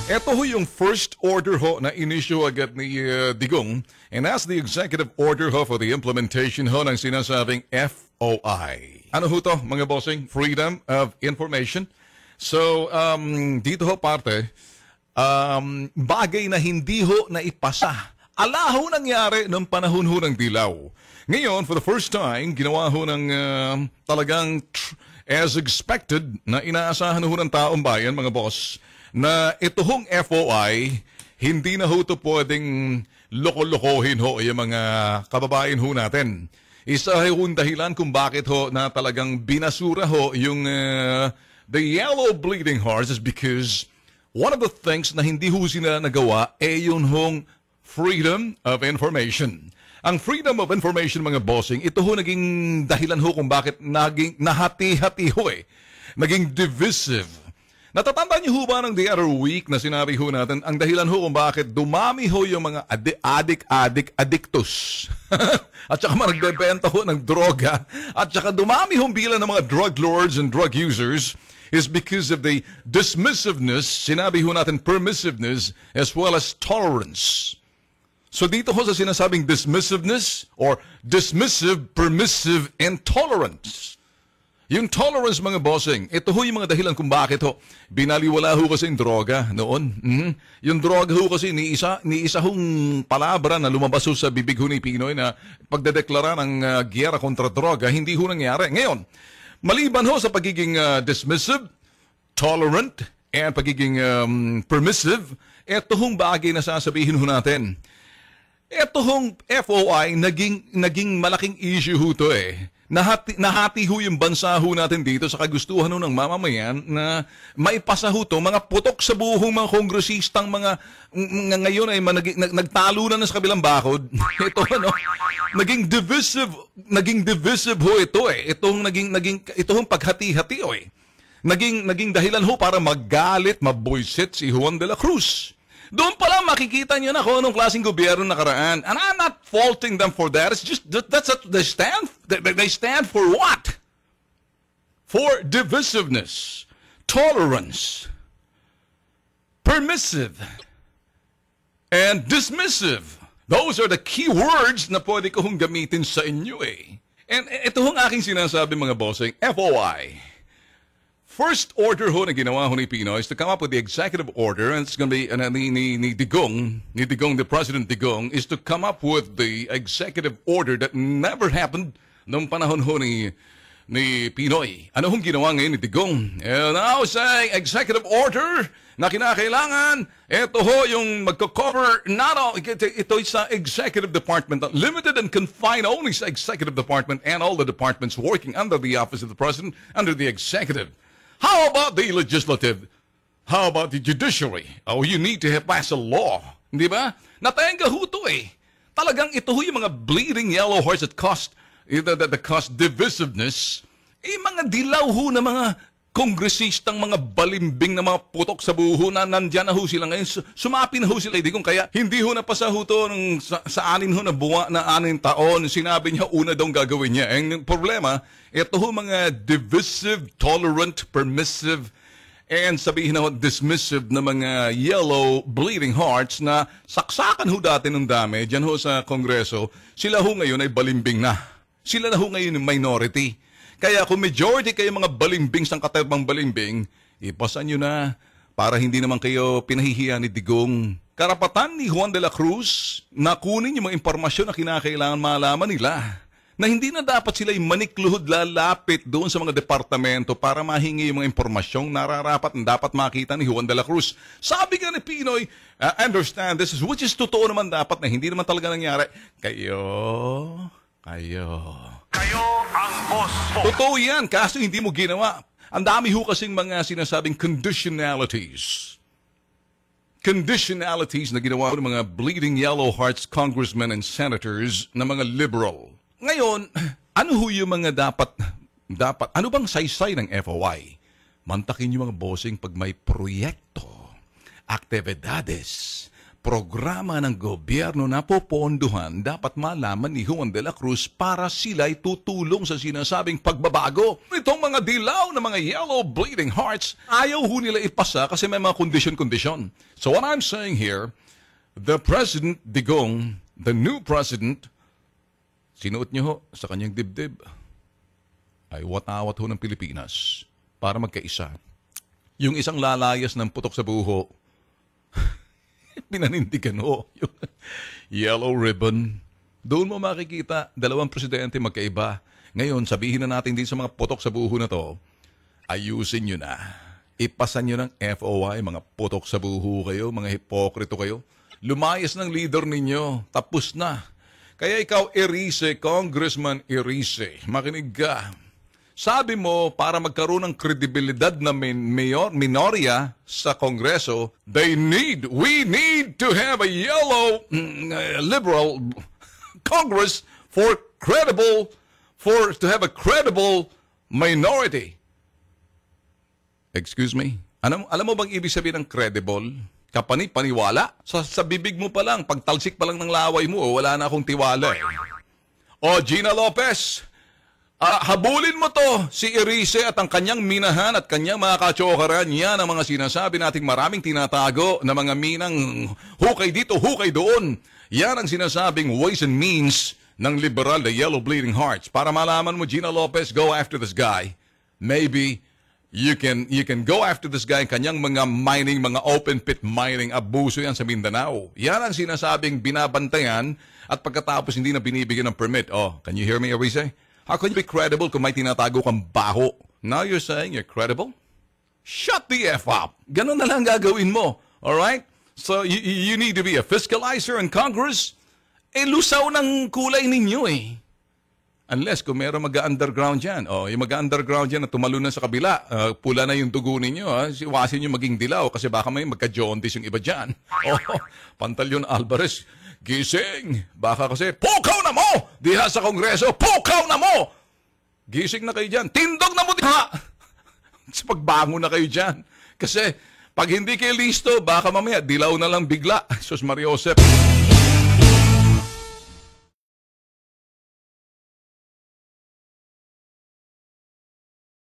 Ito ho yung first order ho na inisyu agad ni Digong, and that's the executive order ho for the implementation ho ng sinasabing FOI. Ano ho to, mga bossing? Freedom of Information. So, dito ho parte, bagay na hindi ho na ipasa. Ala ho nangyari noong panahon ho ng Dilaw. Ngayon, for the first time, ginawa ho ng talagang as expected na inaasahan ho ng taong bayan, mga boss, na ito hong FOI, hindi na ho ito pwedeng loko-lokohin ho yung mga kababayan ho natin. Isa yung dahilan kung bakit ho na talagang binasura ho yung the yellow bleeding hearts is because one of the things na hindi ho sila nagawa yun hong freedom of information. Ang freedom of information, mga bossing, ito ho naging dahilan ho kung bakit naging nahati-hati ho naging divisive. Natatanda niyo ho ba ng the other week na sinabi ho natin ang dahilan ho kung bakit dumami ho yung mga addictus at saka nagbebenta ho ng droga at saka dumami ho bilang ng mga drug lords and drug users is because of the dismissiveness, sinabi ho natin permissiveness as well as tolerance. So dito ho sa sinasabing dismissiveness or dismissive, permissive, and tolerance. Yung tolerance, mga bossing, ito ho yung mga dahilan kung bakit ho binaliwala ho kasi yung droga noon. Yung droga ho kasi ni isa hong palabra na lumabas ho sa bibig ho ni Pinoy na pagdedeklara ng giyera kontra droga, hindi ho nangyari. Ngayon, maliban ho sa pagiging dismissive, tolerant, and pagiging permissive, ito hong bagay na sasabihin ho natin. Ito hong FOI, naging malaking issue ho to Nahati ho yung bansa ho natin dito sa kagustuhan ho ng mamamayan na maipasa ho to, mga putok sa buhong mga kongresistang mga ngayon ay nagtalo na sa kabilang bakod. Ito naging divisive ho ito itong paghati-hati Naging dahilan ho para maggalit, maboyset si Juan de la Cruz. Doon pala makikita niyo na kung anong klaseng gobyerno nakaraan. And I'm not faulting them for that. It's just that's what they stand. They stand for what? For divisiveness, tolerance, permissive, and dismissive. Those are the key words na pwede kong gamitin sa inyo And ito hong aking sinasabi, mga bossing, FOI. First order ho na ginawa ho ni Pinoy is to come up with the executive order, and it's going to be ni Digong, the President Digong, is to come up with the executive order that never happened noong panahon ho ni Pinoy. Ano hong ginawa ngayon ni Digong? Now say executive order na kinakailangan, ito ho yung magko-cover, ito sa executive department, limited and confined only sa executive department and all the departments working under the office of the President, under the executive. How about the legislative? How about the judiciary? Oh, you need to pass a law. Di ba? Natayenga ho ito Talagang ito ho yung mga bleeding yellow hearts that cause divisiveness. Mga dilaw ho na mga kongresistang mga balimbing na mga putok sa buho na nandyan na ho sila ngayon. Sumapi na ho sila. Kaya hindi ho napasa ho ito sa anin ho na buwa na 6 taon. Sinabi niya una daw gagawin niya. Ang problema, ito ho mga divisive, tolerant, permissive, and sabihin na ho dismissive na mga yellow bleeding hearts na saksakan ho dati ng dami dyan ho sa Kongreso. Sila ho ngayon ay balimbing na. Sila na ho ngayon yung minority. Kaya kung majority kayo mga balimbing sang katabang balimbing, ipasa nyo na para hindi naman kayo pinahihiya ni Digong. Karapatan ni Juan de la Cruz na kunin yung mga impormasyon na kinakailangan malaman nila. Na hindi na dapat sila manikluhod lalapit doon sa mga departamento para mahingi yung mga impormasyong nararapat na dapat makita ni Juan de la Cruz. Sabi nga ni Pinoy, understand this, which is totoo naman dapat na hindi naman talaga nangyari. Kayo ang boss po. Totoo yan, kaso hindi mo ginawa. Ang dami ho kasing mga sinasabing conditionalities. Conditionalities na ginawa ng mga bleeding yellow hearts congressmen and senators na mga liberal. Ngayon, ano ho yung mga dapat, ano bang saysay ng FOI? Mantakin yung mga bossing pag may proyekto, aktibidades, programa ng gobyerno na popondohan, dapat malaman ni Juan de la Cruz para sila'y tutulong sa sinasabing pagbabago. Itong mga dilaw na mga yellow bleeding hearts, ayaw ho nila ipasa kasi may mga kondisyon-kondisyon. So what I'm saying here, the President Digong, the new President, sinuot niyo ho sa kanyang dibdib, ay watawat ho ng Pilipinas para magkaisa. Yung isang lalayas ng putok sa buho, pinanindigan ho. Yung yellow ribbon. Doon mo makikita, dalawang presidente magkaiba. Ngayon, sabihin na natin din sa mga putok sa buho na to, ayusin nyo na. Ipasan nyo ng FOI, mga putok sa buho kayo, mga hipokrito kayo. Lumayas ng leader ninyo. Tapos na. Kaya ikaw, Erice, Congressman Erice, makinig ka. Sabi mo, para magkaroon ng kredibilidad na minorya sa Kongreso, we need to have a yellow liberal Congress to have a credible minority. Excuse me? Alam mo bang ibig sabihin ng credible? Kapani-paniwala? Sa bibig mo pa lang, pagtalsik pa lang ng laway mo, wala na akong tiwala. O, Gina Lopez, habulin mo to, si Erice at ang kanyang minahan at kanyang mga katsokaran. Yan ang mga sinasabi nating maraming tinatago na mga minang hukay dito, hukay doon. Yan ang sinasabing ways and means ng liberal, the yellow bleeding hearts. Para malaman mo, Gina Lopez, go after this guy. Maybe you can go after this guy, kanyang mga mining, mga open pit mining, abuso yan sa Mindanao. Yan ang sinasabing binabantayan at pagkatapos hindi na binibigyan ng permit. Oh, can you hear me, Erice? How can you be credible kung may tinatago kang baho? Now you're saying you're credible? Shut the F up! Ganun na lang gagawin mo. Alright? So you need to be a fiscalizer in Congress? Lusaw ng kulay ninyo eh. Unless kung meron mag-underground dyan. Yung mag-underground dyan na tumalon na sa kabila, pula na yung dugo ninyo. Iwasin nyo maging dilaw kasi baka may magka-jaundice yung iba dyan. Pantalyon Alvarez, gising! Baka kasi, pukaw na mo! Diha sa Kongreso, pukaw na mo! Gising na kayo dyan. Tindog na mo diha! Pagbangon na kayo dyan. Kasi, pag hindi kayo listo, baka mamaya, dilaw na lang bigla. Sus Maria Josep.